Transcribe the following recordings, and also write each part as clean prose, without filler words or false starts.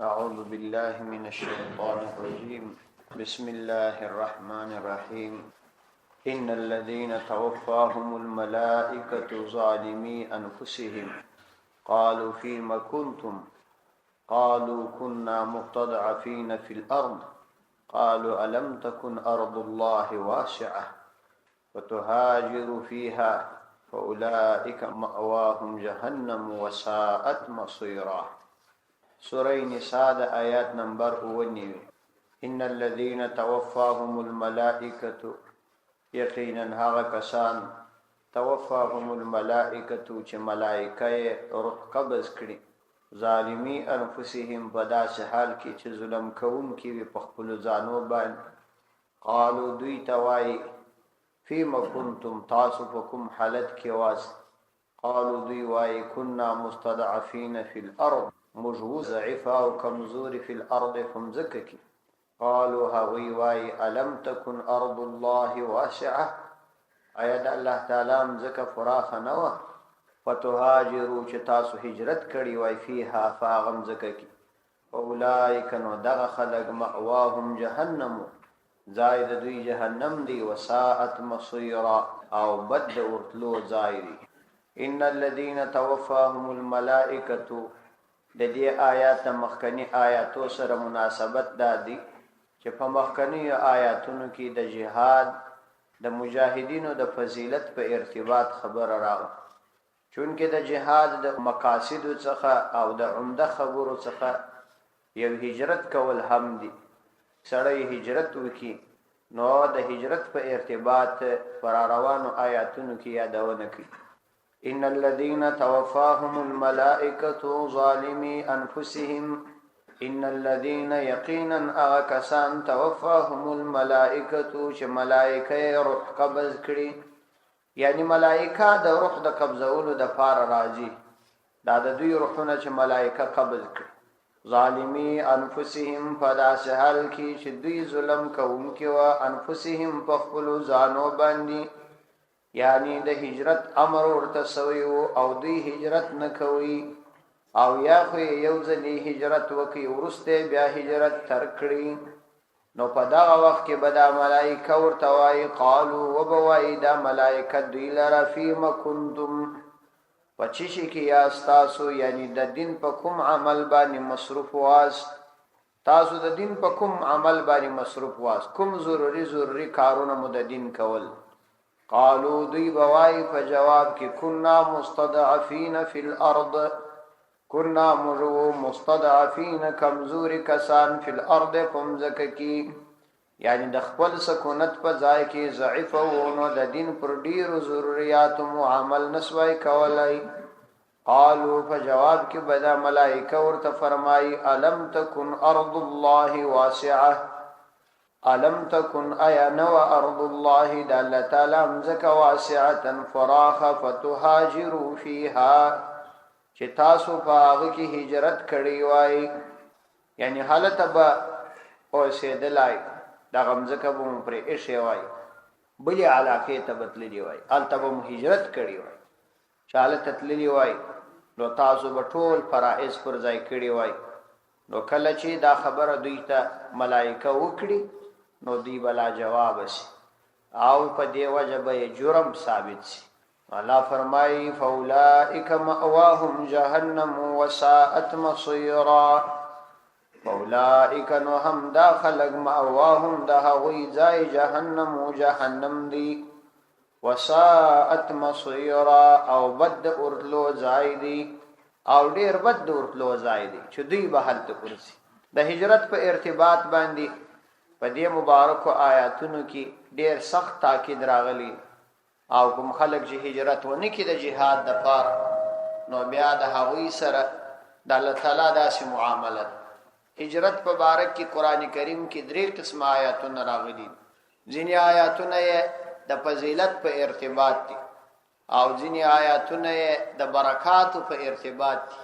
أعوذ بالله من الشيطان الرجيم بسم الله الرحمن الرحيم إن الذين توفاهم الملائكة ظالمي أنفسهم قالوا فيما كنتم قالوا كنا مستضعفين في الأرض قالوا ألم تكن أرض الله واسعة فتهاجروا فيها فأولئك مأواهم جهنم وساءت مصيرا. سورة نساء آیات نمبر 19. ان الذين توفاهم الملائکه، یقینا هغه کسان توفاهم الملائکه چې ملائکه روح قبض کړي، ظالمی انفسهم په داسې حال کې چې ظلم کوونکي وي په خپل ځانو باندې. قالو دوی ته وایي فيما كنتم، تاسو په کوم حالت کې واست؟ قالو دوی وایي كنا مستضعفين في الارض، موږ ضعیف او کمزوري فی الارض فمزکه کی. قالوا هوی وای الم تکن ارض الله واسعه، اید الله تعالی مزکه فراخ نو فتهاجروا چې تاسو هجرت کړي وای فیها فاغم زکه کی. اولئک نو دغه خلق مأواهم جهنم، زائد دوی جهنم دی، وساءت مصيرا او بد ورتلو زائری. ان الذين توفاهم الملائکه، د دې آیات مخکنی آیاتو سره مناسبت دادی چې په مخکنی آیاتونو کې د جهاد د مجاهدینو د فضیلت په ارتباط خبر راغله، چونکه د جهاد د مقاصد څخه او د عمده خبرو څخه یو هجرت کول هم دي. سړی هجرت وکي نو د هجرت په ارتباط پر روانو آیاتونو کې یادونه کوي. ان الذين توفاهم الملائكه ظالمي انفسهم، ان الذين يقينا اكسان توفاهم الملائكه چې ملائکه روح قبض کړي، یعنی ملائکه د روح د قبضولو د پار راځي، دا د دوی روحونه چې ملائکه قبض کړي. ظالمي انفسهم په داسې حال کې چې دوی ظلم کوونکي و انفسهم په خپل ځانو باندې، یعنی د هجرت امر ورته سوی او دوی هجرت نه کوي، او یا خو یو ځلې هجرت وکي ورسته بیا هجرت تر کړي، نو په دغه وخت کې به دا ملائکه ورته وایي قالو وبوایي دا ملائکه دوی لره فیما کنتم، په چی شي کې یاست تاسو، یعنی د دین په کوم عمل باندې مصروف واست، تاسو د دین په کوم عمل باندې مصروف واست، کوم ضروري کارونه مو د دین کول. قالو دوی بوای په جواب کې كنا مستضعفين في الارض، كنا مستضعفين کمزوري کسان فی الارض پمزکه کی، یعنی د خپل سکونت په ځای کې ضعیف وو نو د دین پر ډیرو ضرورتو عمل نسوای کولای. قالو په جواب کې بدا ملائکه ورته فرمای الم تکن ارض الله واسعه، الم تکن ایا نو ارض الله د الله تعالی مزکه واسعه فراخ فتهاجروا فيها، چې تاسو په هغه کې هجرت کړی وای، یعنی حالت به اوسېدلای د غمزکه به پر ایښې وای، بلې علاقې ته بتللی وای، هلته به هجرت کړی وای، چې حالت تللی وای نو تاسو به ټول فرائض پر ځای کړی وای. نو کله چې دا خبره دوی ته ملائکه وکړي نو دی بلا جواب شي او په دی وجه به جرم ثابت شي. الله فرمای فاولائک مأواهم جهنم وساءت مصيرا، فاولائک نو هم داخلك مأواهم ده وی ځای جهنم و جهنم دی، وساءت مصيرا او بد ورتلو ځای دی، او ډیر بد ورتلو ځای دی چې دوی به هلته ورسي. د هجرت په ارتباط باندې په دې مبارکو آیاتونو کې ډیر سخت تاکید راغلی، او کوم خلک چې هجرت ونه کړي د جهاد د پاره نو بیا د هغوی سره د الله تعالی داسې معاملت. هجرت په باره کې قران کریم کې 3 قسم آیاتونه راغلي، ځینې آیاتونه د فضیلت په ارتباط دي، او ځینې آیاتونه د برکات په ارتباط دي،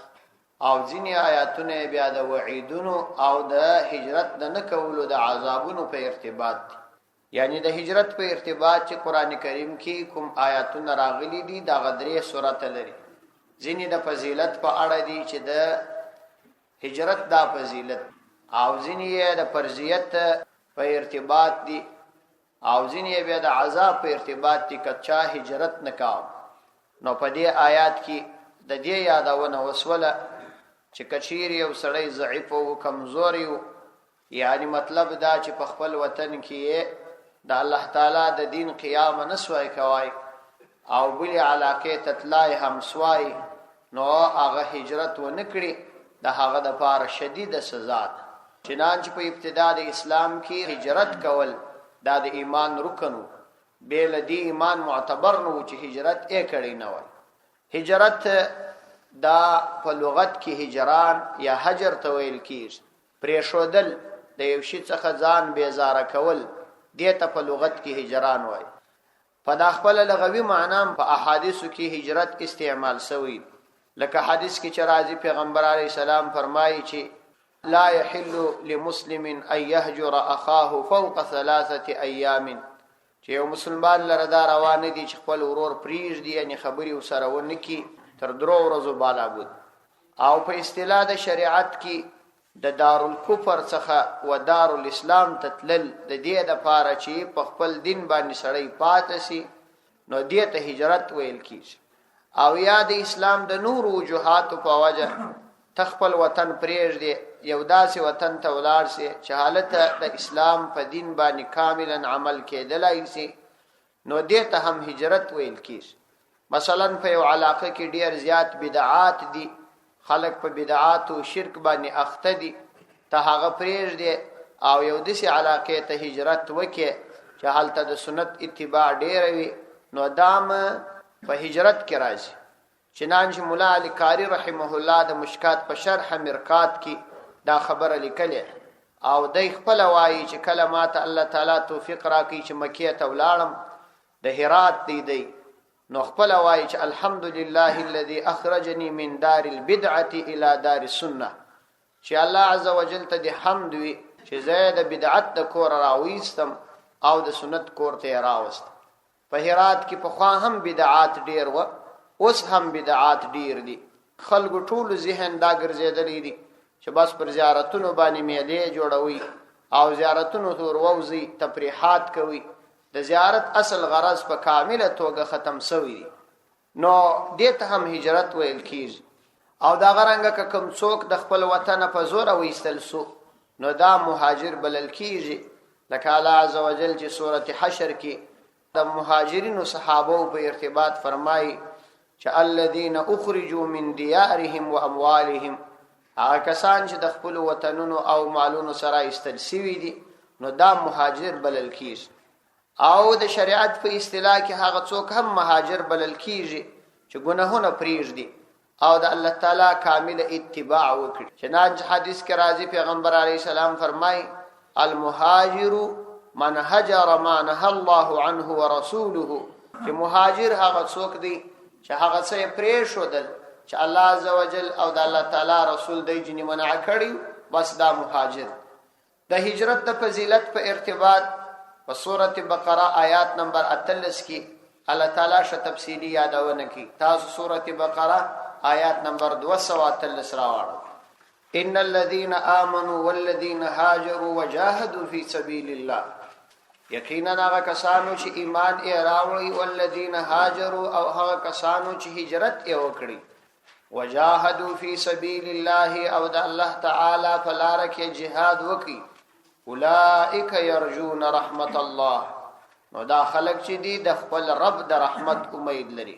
او ځینې آیاتونه بیا د وعیدونو او د هجرت د نه کولو د عذابونو په ارتباط دي. یعنی د هجرت په ارتباط چې قران کریم کې کوم آیاتونه راغلي دي دا غدرې سورته لري، ځینې د فضیلت په اړه دي چې د هجرت دا فضیلت او ځینې د فرضیت په ارتباط دي او ځینې بیا د عذاب په ارتباط دي کچا هجرت نکاو. نو په دې آیات کې د دې یادونه وسوله چې کچیر یو سړی ضعیف او کمزوري یعنی مطلب دا چې په خپل وطن کې د الله تعالی د دین قیام نسوي کوي او بل علاقه تطلای هم سوای نو هغه هجرت و نکړي د هغه د پاره شدید سزا ده. چنانچه په ابتدا د اسلام کې هجرت کول دا د ایمان رکنو بیل دی ایمان معتبر نو چې هجرت یې کړی نه وای. هجرت دا په لغت کې هجران یا هجر ته ویل کیږي. پریښودل د یو شي څخه ځان بیزاره کول دې ته په لغت کې هجران وای. په دا خپل لغوي معنی په احادیثو کې هجرت استعمال شوی. لکه حدیث کې چې راځي پیغمبر علی السلام فرمایي چې لا يحل لمسلم ان يهجر اخاه فوق 3 ايام، چې یو مسلمان لره دا روان دي چې خپل ورور پریږ دي یعنی خبري وسره ونکي تر 3 ورځې بالا بود. او په اصطلاح د شریعت کې د دارالکفر څخه و دارالاسلام تتلل د دې د پاره چې په خپل دین باندې سړی پاتې سي نو دې ته هجرت ویل کیږي. او یا د اسلام د نور وجوهات په وجه تخپل وطن پریږدي یو داسې وطن ته ولاړ سي چې حالت د اسلام په دین باندې کاملا عمل کېدلای سي نو دې ته هم هجرت ویل کیږي. مثلا په یو علاقه کې ډیر زیات بدعات دي، خلق په بدعات او شرک باندې اخته دي، ته هغه پریږدي او یو داسې علاقه ته هجرت وکړي چې حالت د سنت اتباع ډیر وي نو دام په هجرت کې راځي. چنانچه مولا علی قاری رحمه الله د مشکات په شرح مرقات کې دا خبره لیکلې او دای خپل وایي چې کله ماته الله تعالی توفیق راکړي چې مکه ته ولاړم د هرات دی نو خپل وایي چې الحمدلله الذي اخرجني من دار البدعه الى دار السنه، چې الله عز وجل ته د حمد وي چې زه د بدعت د کور راويستم او د سنت کور ته راوستم. په هرات کې په خوا هم بدعات ډیر و، اوس هم بدعات ډیر دي. خلکو ټول ذهن دا ګرځېدلې دي چې بس پر زیارتونو باندې میلې جوړوي او زیارتونو ته وروځي تفریحات کوي. د زیارت اصل غرض په کامله توګه ختم شوی دی. نو دې ته هم هجرت ویل کیږي. او دا غرانګه کوم څوک د خپل وطن په زور وېستل سو نو دا مهاجر بلل کیږي. لکه الله عز وجل چې سورته حشر کې د مهاجرینو صحابه په ارتباط فرمایي چې الذين اخرجوا من ديارهم واموالهم، هغه کسان چې د خپل وطنونو او مالونو سره ایستل شوي دي نو دا مهاجر بلل کیږي. او د شریعت په اصطلاح کې هغه څوک هم مهاجر بلل کیږي چې ګناهونه پریږدي او د الله تعالی کامل اتباع وکړي. چنانچه حدیث کې راځي پیغمبر علیه السلام فرمایي المهاجر من هجر ما نهى الله عنه ورسوله، چې مهاجر هغه څوک دی چې هغه څه پریښودل چې الله عزوجل او د الله تعالی رسول دی جنې منع کړی بس دا مهاجر. د هجرت د فضیلت په ارتباط په سورته بقره آیات نمبر 38 کې الله تعالی ش تفصیلی یادونه کی. تاسو سورته بقره آیات نمبر 238 راوړئ. ان الذين امنوا والذين هاجروا وجاهدوا في سبيل الله، یقینا هغه کسانو چې ایمان یې راوړی والذین هاجروا او هغه کسانو چې هجرت یې وکړي وجاهدوا فی سبیل الله او د الله تعالی په لار کې جهاد وکړي اولئک یرجون رحمت الله، نو دا خلک چې دي د خپل رب د رحمت امید لري.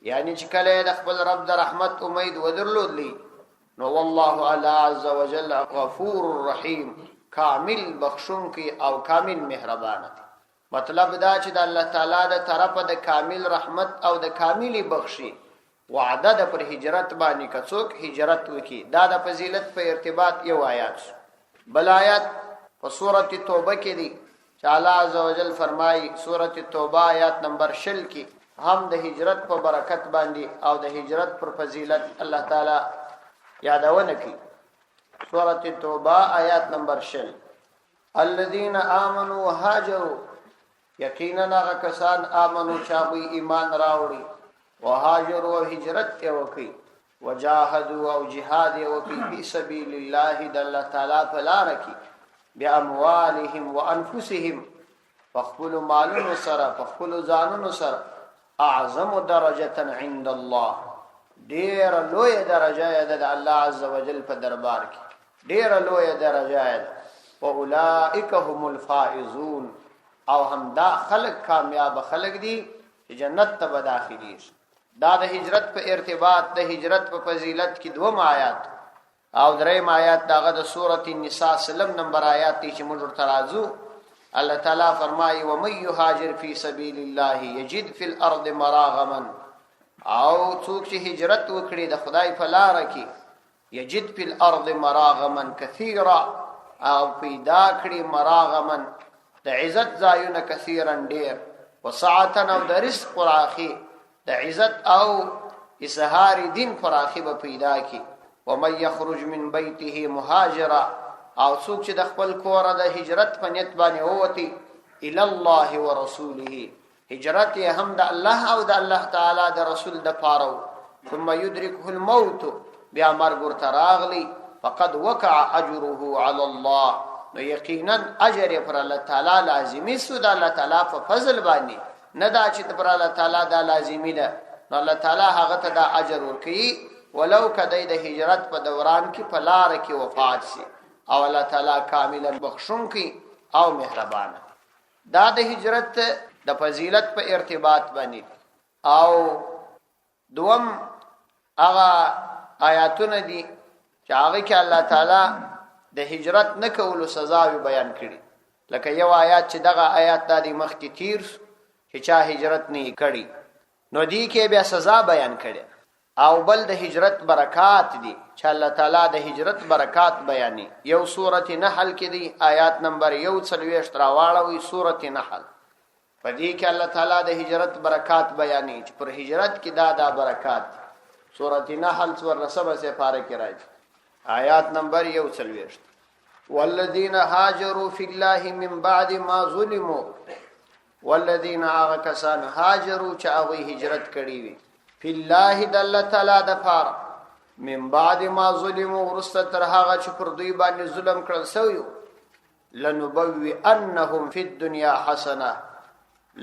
یعنی چې کله د خپل رب د رحمت امید ودرلودلی نو والله عز وجل غفور رحیم، کامل بخشون کی او کامل مهربان دی. مطلب دا چې د الله تعالی د طرفه د کامل رحمت او د کاملی بخشي وعده د پر هجرت باندې کڅوک هجرت وکي. دا د فضیلت په ارتباط یو آیات. بل آیات په سورته توبه کې دی چې الله عز وجل فرمایي سورته توبه آیات نمبر 60 کې هم د هجرت په برکت باندې او د هجرت پر فضیلت الله تعالی یادونه کوي. سورة توبه آیات نمبر 60 الذين آمنوا وهاجروا، یقینا هغه کسان آمنو چې ایمان راوړي وهاجروا هجرت وکړي وجاهدوا او جهاد وفي في سبيل الله دل تعالی فلارکی باموالهم وانفسهم فخپل مالونو سره فخپل ځانونو سره اعظم درجه عند الله ډیر لوی درجه ده د الله عز وجل په دربار کې ډیر لوی درجه ده واولئک هم الفائزون او هم دا خلق کامیاب خلق دي چې جنت ته داخلي دا د هجرت په ارتباط د هجرت په فضیلت کې دوه آیات او درې آیات داغه د سورۃ النساء سلم نمبر آیات چې موږ ترازو الله تعالی فرمایي و من یهاجر فی سبیل الله یجد فی الارض مراغما او څوک چې هجرت وکړي د خدای په لار کې یجد فی الارض مراغما کثیرا او پیدا کړي مراغما د عزت ځایونه کثیرا ډیر وسعتن او د رزق فراخي د عزت او اظهار دین فراخي به پیدا کی ومن يخرج من بيته مهاجرا او څوک چې د خپل کور د هجرت په نیت باندې ووتی الى الله ورسوله هجرت هم د الله او د الله تعالی د رسول د پاره ثم يدركه الموت بیا مرګ ورته راغلی فقد وقع اجره على الله نو یقینا اجر پر الله تعالی لازمی سو د الله تعالی په فضل باندې نه دا چې پر الله تعالی دا لازمی ده نو الله تعالی هغه ته دا اجر ورکړي ولو کدی د هجرت په دوران کې په لار کې وفات شي او الله تعالی کاملا بخښونکی او مهربان دا د هجرت د فضیلت په ارتباط باندې او دوم هغه آیاتونه دي چې هغه کې الله تعالی د هجرت نه کولو سزا بیان کړي لکه یو آیات چې دغه آیات د مخکې تیر چې چا هجرت نه کړي نو دی کې بیا سزا بیان کړي او بل د هجرت برکات دي چې الله تعالی د هجرت برکات بیانې یو سورۃ نحل کې دی آیات نمبر 1 راواړوي سورۃ نحل په دې کې الله تعالی د هجرت برکات بیانې چې پر هجرت کې دا برکات سورۃ نحل 14 سپاره کې راځي آیات نمبر 1 والذین هاجروا فی الله من بعد ما ظلموا والذین کسان هاجروا چې هغه هجرت کړي وي فی الله د الله تعالی د پاره من بعد ما ظلموا ورسته تر هغه چې پر دوی باندې ظلم کړل سوی لنبوی انهم فی الدنیا حسنه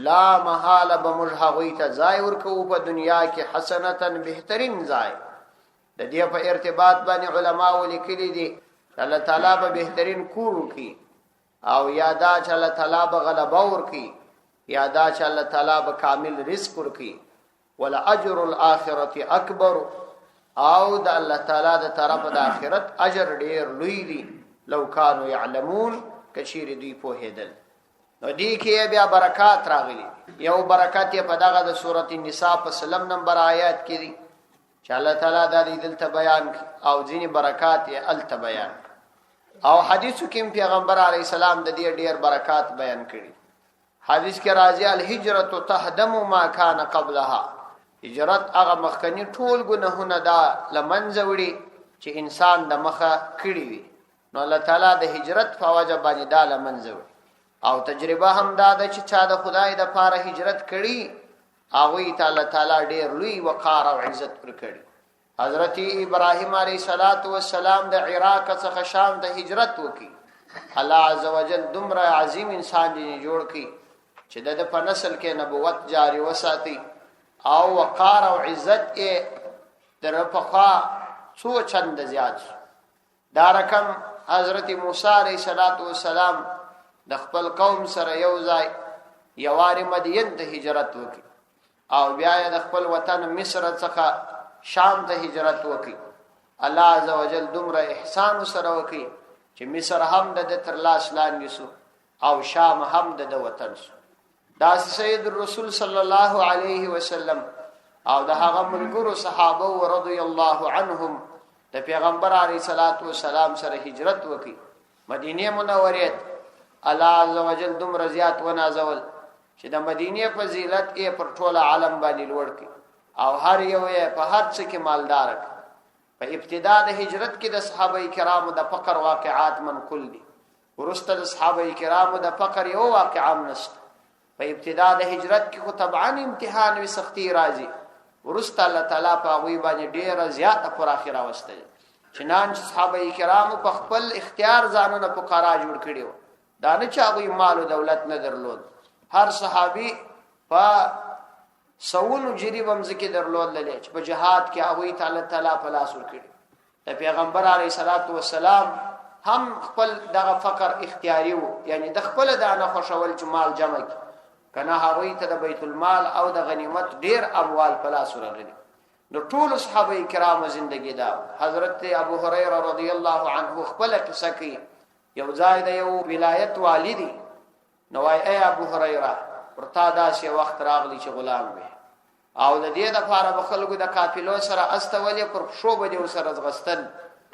لا محاله بمجهوی ته ځای ورکو په دنیا کې حسنتن بهترین ځای د دې په ارتباط باندې علما ولیکلي دي الله تعالی به بهترین کور کی او یادا چې الله تعالی به غلبه ورکی یادا چې الله تعالی به کامل رزق ورکی ولا اجر الاخرته اکبر او د الله تعالی د طرف د اخرت اجر ډیر لوی دی لو کانوا يعلمون کشیر دوی په هدل نو دی کې بیا برکات راغلي یو برکات په دغه د سورۃ النساء په سلم نمبر آیات کې دي چې الله تعالی د دې دلته بیان او ځینی برکات یې الته بیان او حدیثو کې پیغمبر علی السلام د دې ډیر برکات بیان کړي حدیث کې راځي الهجرت تهدم ما كان قبلها هجرت هغه مخکنی ټول ګناهونه دا لمنځوړي چې انسان د مخه کړی وي نو الله تعالی د هجرت په وجه باندې دا لمنځوړي او تجربه هم دا ده چې چا د خدای د پاره هجرت کړي هغه تعالی تعالی ډیر لوی وقار او عزت پر کړي حضرت ابراهیم علیه السلام د عراق څخه شام د هجرت وکي الله عزوجل دومره عظیم انسان دی جوړ کی چې د په نسل کې نبوت جاری وساتي او وقار او عزت یې در په خوا څو چند زیات دا رقم حضرت موسی علیه السلام د خپل قوم سره یو ځای یواري مدین ته هجرت وکي او بیا د خپل وطن مصر څخه شام ته هجرت وکي الله عزوجل دومره احسان سره وکي چې مصر هم د تر لاس لاندې سو او شام هم د وطن سو دا سید الرسول صلی الله علیه وسلم او د هغه ملګرو صحابه رضی الله عنهم د پیغمبر علیه السلام سره هجرت وکي مدینه منوره الله عزوجل دومره زیات ونازول چې د مدینه فضیلت یې پر ټول عالم باندې لوړ کړي او هر یو یې په هر څه کې مالدار په ابتدا د هجرت کې د صحابه کرامو د فقر واقعات منقول دي ورسته د صحابه کرامو د فقر یو واقعا نشته په ابتدا د هجرت کې خو طبعا امتحان وي سختی راځي ورسته الله تعالی په هغوی باندې ډیره زیاته پراخي راوستل. چنانچه صحابه کرامو په خپل اختیار ځانونه فقرا جوړ کړي وو. دا نه چې هغوی مال او دولت نه درلود. هر صحابي په سونو جریب مزکی درلود للی چې په جهاد کې هغوی تعالی په لاس ورکړي. د پیغمبر علیه الصلاۃ والسلام هم خپل دغه فقر اختیاري وو، یعنی د خپل دانه خوشول چې مال جمع کړي، کنه هغوی ته د بیت المال او د غنیمت ډیر اموال په لاس ورغلي. نو ټول صحابه کرامو زندگی دا. حضرت ابو هريره رضی الله عنه خپل قصه کوي. یو ځای د یو ولایت والی نو وايي ای ابو هريره ورته داسې وخت راغلی چې غلام وي او د دې لپاره به خلکو د قافلو سره استولې پر شو به دې سره ځغستل،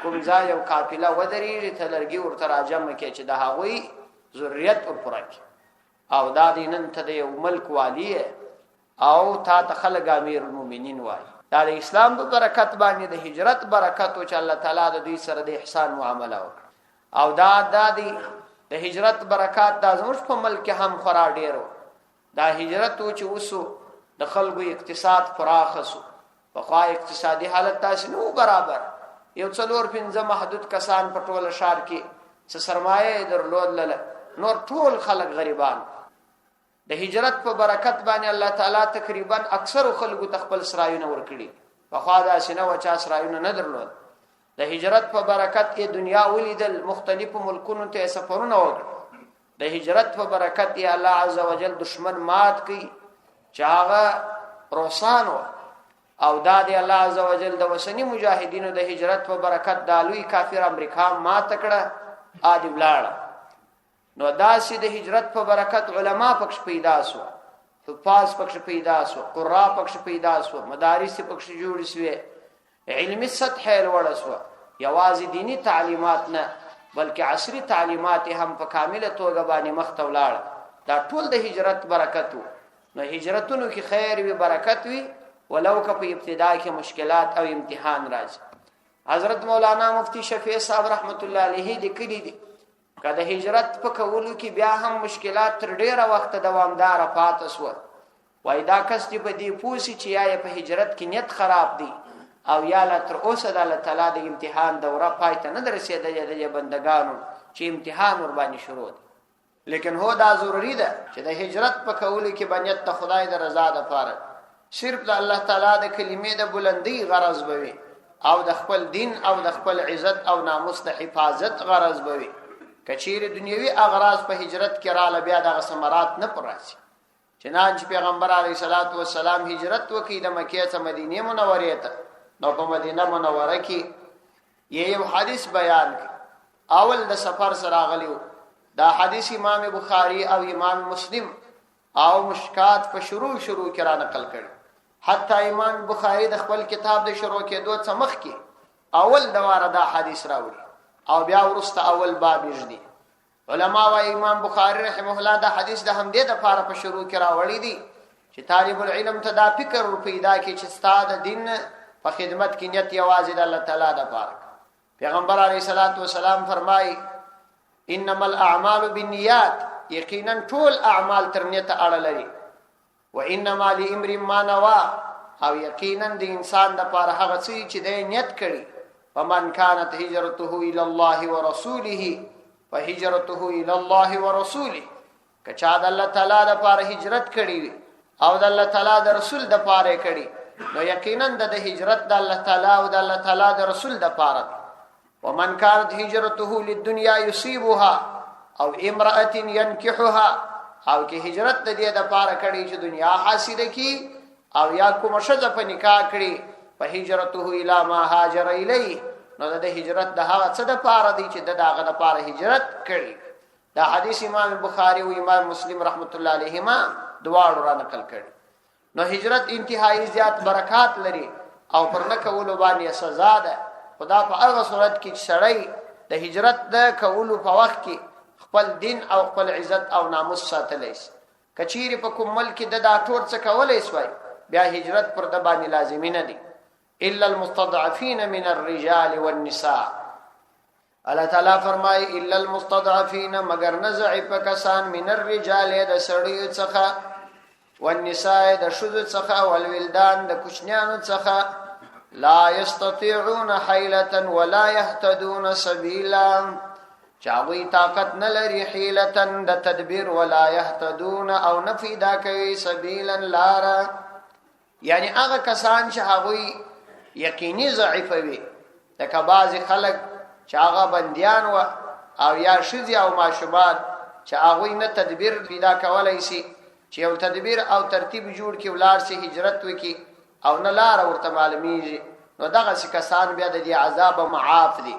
کوم ځای یو قافله ودرېږي ته لرګي ورته راجمع کړي چې د هغوی ضرورت ورپوره کړي. او دا دی نن ته د یو ملک والی او تا ته خلک امیر المؤمنین وایي. دا د اسلام په برکت باندې د هجرت برکت او چې الله تعالی د دوی سره د احسان معامله وکړه. او دا دی د هجرت برکات دا زموږ په ملک هم خورا ډیرو. دا هجرت او چې وسو د خلکو اقتصاد فراخ سو. په اقتصادي حالت تاسو نو برابر یو 4-5 محدود کسان په ټوله شهر کې څه سرمایه درلود لله، نور ټول خلک غریبان. د هجرت په برکت باندې الله تعالی تقریبا اکثر خلکو تخپل سرایونه ورکړي. په خوا دا سینه و چا سرایونه نه درلود. د هجرت په برکت یې دنیا ولیدل، مختلفو ملکونو ته سفرونه وکړ. د هجرت په برکت یې الله عزوجل دشمن مات کړي چې هغه روسانو او دا دی الله عزوجل د وسنی مجاهدینو د هجرت په برکت د لوی کافر امریکا مات کړه ادي بلاړه. نو داسې د هجرت په برکت علما پکښ پیدا سو، حفاظ پکښ پیدا سو، قرا پکښ پیدا سو، مدارس پکښ جوړ شوه، علمي سطح لوړ سو. یوازې دینی تعلیمات نه بلکې عصري تعلیمات هم په کامله توګه باندې مخ ته ولاړ. دا ټول د هجرت برکت وو. نو هجرتونو کې خیر وی برکت وی ولو که په ابتدا کې مشکلات او امتحان راځي. حضرت مولانا مفتی شفیع صاحب رحمت الله علیه لیکلی دي کله هجرت په کولو کې بیا هم مشکلات تر ډیره وخت دوامدار پاتې سو. وای دا کس چې په دې پوسی چې یا په هجرت کې نیت خراب دي او یا لا تر اوسه د الله تعالی د امتحان دوره پای ته نه رسیدلې د بندگانو چې امتحان ور باندې شروع دي. لیکن هو دا ضروری ده چې د هجرت په کولو کې باندې ته خدای د رضا د پاره صرف د الله تعالی د کلمې د بلندۍ غرض بوي او د خپل دین او د خپل عزت او ناموس د حفاظت غرض بوي. کچیر دنیوي اغراض په هجرت کې را لبیا د ثمرات نه پراسي. چنانچه پیغمبر علیه الصلاۃ والسلام هجرت وکړي د مکه څخه مدینه منوره ته. نو په مدینه منوره کې یو حدیث بیان کړي اول د سفر سره غلیو. دا حدیث امام بخاری او امام مسلم او مشکات په شروع کې را نقل کړي. حتی امام بخاری د خپل کتاب د شروع کېدو څخه مخکې اول دواره دا حدیث راوړي او بیا ورسته اول باب یې. علما وايي امام بخاری رحمه الله دا حدیث د همدې د لپاره په شروع کې راوړي دي چې طالب العلم ته دا فکر پیدا کړي چې ستاسو دین په خدمت کې نیت یوازې د الله تعالی د لپاره. پیغمبر علیه الصلاۃ والسلام فرمایي انما الاعمال بالنیات، یقینا ټول اعمال تر نیت اړه لري. وانما لامرئ ما نوى، او یقینا د انسان د لپاره هغه څه چې د نیت کړي. فمن كانت هجرته الى الله ورسوله فهجرته الى الله ورسوله. کچا د الله تعالی د لپاره هجرت کړي او د الله تعالی د رسول د لپاره کړي نو یقینا د هجرت د الله تعالی او د الله تعالی د رسول د لپاره. ومن كانت هجرته للدنيا يصيبها او امرأة ينكحها، او کې هجرت د دې د لپاره کړي چې دنیا حاصله کی او یا کوم شذ په نکاح کړي فهجرته الى ما هاجر الیه. نو د هجرت د هغه څه د لپاره دی چې دغه د لپاره هجرت کړي. دا حدیث امام بخاری او امام مسلم رحمت الله علیهما دواړو را نقل کړي. نو هجرت انتهایی زیات برکات لري او پر نه کولو باندې سزا ده. خدا په هغه صورت کې سړی د هجرت د کولو په وخت کې خپل دین او خپل عزت او ناموس ساتلی شي. کچیر په کوم ملک د دا ټول څه کولای شوی بیا هجرت پر د باندې لازمي نه دی. الا المستضعفين من الرجال والنساء. الله تعالی فرمای الا المستضعفين مگر نزعف کسان من الرجال د سړیو څخه والنساء د شذ څخه والولدان د کوچنیانو څخه لا یستطيعون حیلة ولا يهتدون سبیلا چاوی طاقت نلري حیلة د تدبیر ولا يهتدون او نفیدا کوي سبیلا لارا یعنی هغه کسان چې هغه یقیني ضعیف وي لکه بعض خلک چې هغه بندیان و او یا شذ او ماشومان چې هغه نه تدبیر پیدا کولای شي چې یو تدبیر او ترتیب جوړ کې ولار سي هجرت وکي او نه لار ورته معلومیږي نو دغه کسان بیا د دې عذاب معاف دي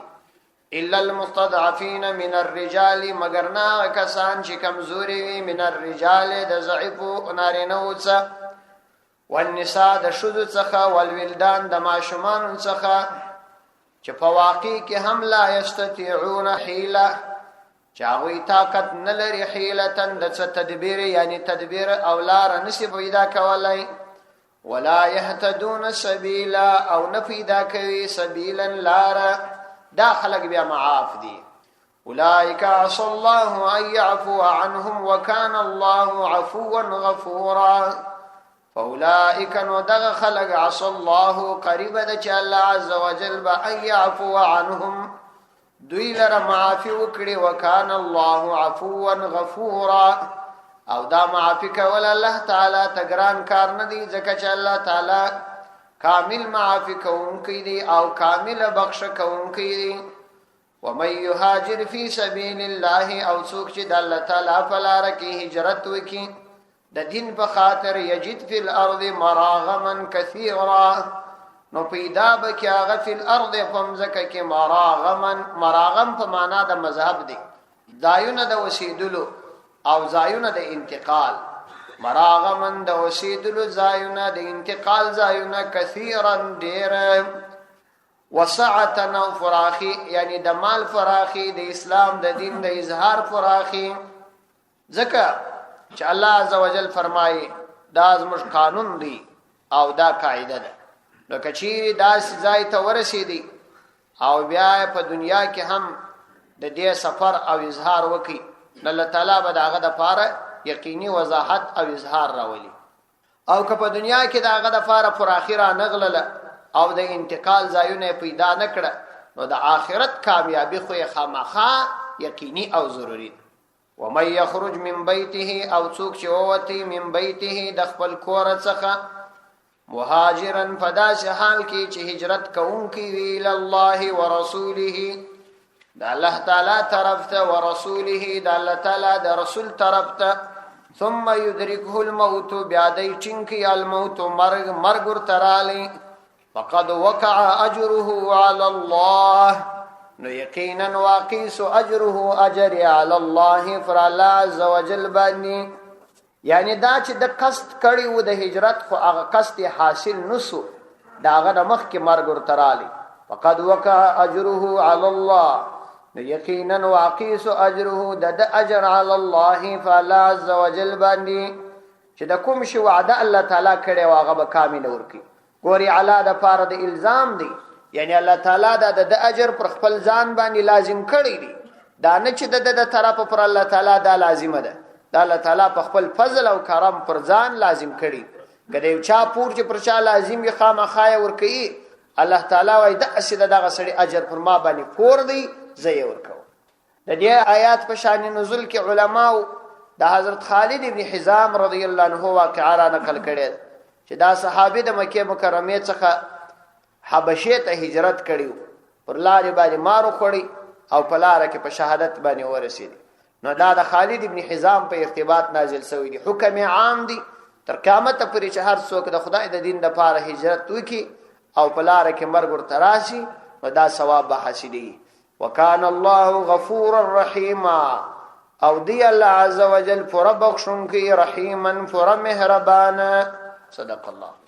الا المستضعفين من الرجال مگر نه کسان چې کمزوري وي من الرجال د ضعیف نارینه څخه والنساء د شذ څخه والولدان د ماشومان څخه چې په واقع کې هم لا یستطيعون حیله چاوی طاقت نلري حیله د تدبیر یعنی تدبیر او لار نسی پیدا کولای ولا يهتدون سبیلا او نفیدا کوي سبیلا لارا دا خلق بیا معاف دي اولئک عسى الله ان يعفو عنهم وكان الله عفوا غفورا فاولئک ندغ خلق عسى الله قریب د چې الله عز وجل به ان يعفو عنهم دوی لره معافي وکړي وکانه الله عفوا غفورا او دا معافي کول الله تعالی تګران کار نه دی ځکه چې الله تعالی کامل معافي کوونکی دی او کامل بخښ کوونکی دی ومن يهاجر في سبيل الله او څوک چې د الله تعالی په لار کې هجرت وکړي د دین په خاطر یجد فی الارض مراغما كثيرا نو پیدا بکی هغه فی الارض فمزکه کې مراغم په معنا د مذهب دی ځایونه د وسیدلو او ځایونه د انتقال مراغمن د وسیدلو ځایونه د انتقال ځایونه کثیرا ډیر وسعتنا فراخی یعنی د مال فراخی د اسلام د دین د اظهار فراخی ځکه چې الله عزوجل فرمایي دا زموږ قانون دی او دا قاعده ده نو کچی دا ځای ته ورسېدي او بیا په دنیا کې هم د دې سفر او اظهار وکي الله تعالی به داغه د پاره یقیني وضاحت او اظهار راولي او که په دنیا کې داغه د پاره پر اخره نغلل او د انتقال ځایونه پیدا نکړه نو د آخرت کامیابی خو خامخا یقیني او ضروری ومن يخرج من بيته او څوک چې ووتی من بيته د خپل کور څخه مهاجرن فداس حال کې چې هجرت کوونکی وی ل الله ورسوله د الله تعالی طرف ته ورسوله د الله تعالی د رسول طرف ته ثم يدركه الموت بیا دای چینکی الموت مرګ ورترالی فقد وقع اجره على الله نو یقینا واقع اجره اجر على الله فر الله عز وجل باندې یعنی دا چې د قصد کړي و د هجرت خو هغه قصد حاصل نسو داغه د مخ کې مرګ ورترالی فقد وقع اجره على الله یقینا واقع اجره د اجر على الله فالله عز وجل باندې چې د کوم شی وعده الله تعالی کړي واغه به کامل ورکي ګوري علا د پاره د الزام دی یعنی الله تعالی د اجر پر خپل ځان باندې لازم کړی دی دا نه چې د طرف پر الله تعالی دا لازمه ده دا الله تعالی په خپل فضل او کرم پر ځان لازم کړي ګډیو چا پور چې پر چا لازم یې خامخای ورکي الله تعالی وای د اسید دغه سړي اجر پر ما باندې پور دی زې ورکو د دې آیات په شان نزول کې علماو د حضرت خالد ابن حزام رضی الله عنه واقعا را نقل کړي چې دا صحابي د مکه مکرمه څخه حبشه ته هجرت کړیو پر لارې باندې مارو خړی او په لار کې په شهادت باندې ورسېدي نو دا د خالد ابن حزام په ارتباط نازل شوی دی حکم عام دی تر قیامت پورې چې هر څوک د خدای د دین لپاره هجرت وکي او په لار کې مرګ ورته راشي نو دا ثواب به حاصلي وکان الله غفورا رحیما او دی الله عز وجل پر بخښونکی رحیما پر مهربان صدق الله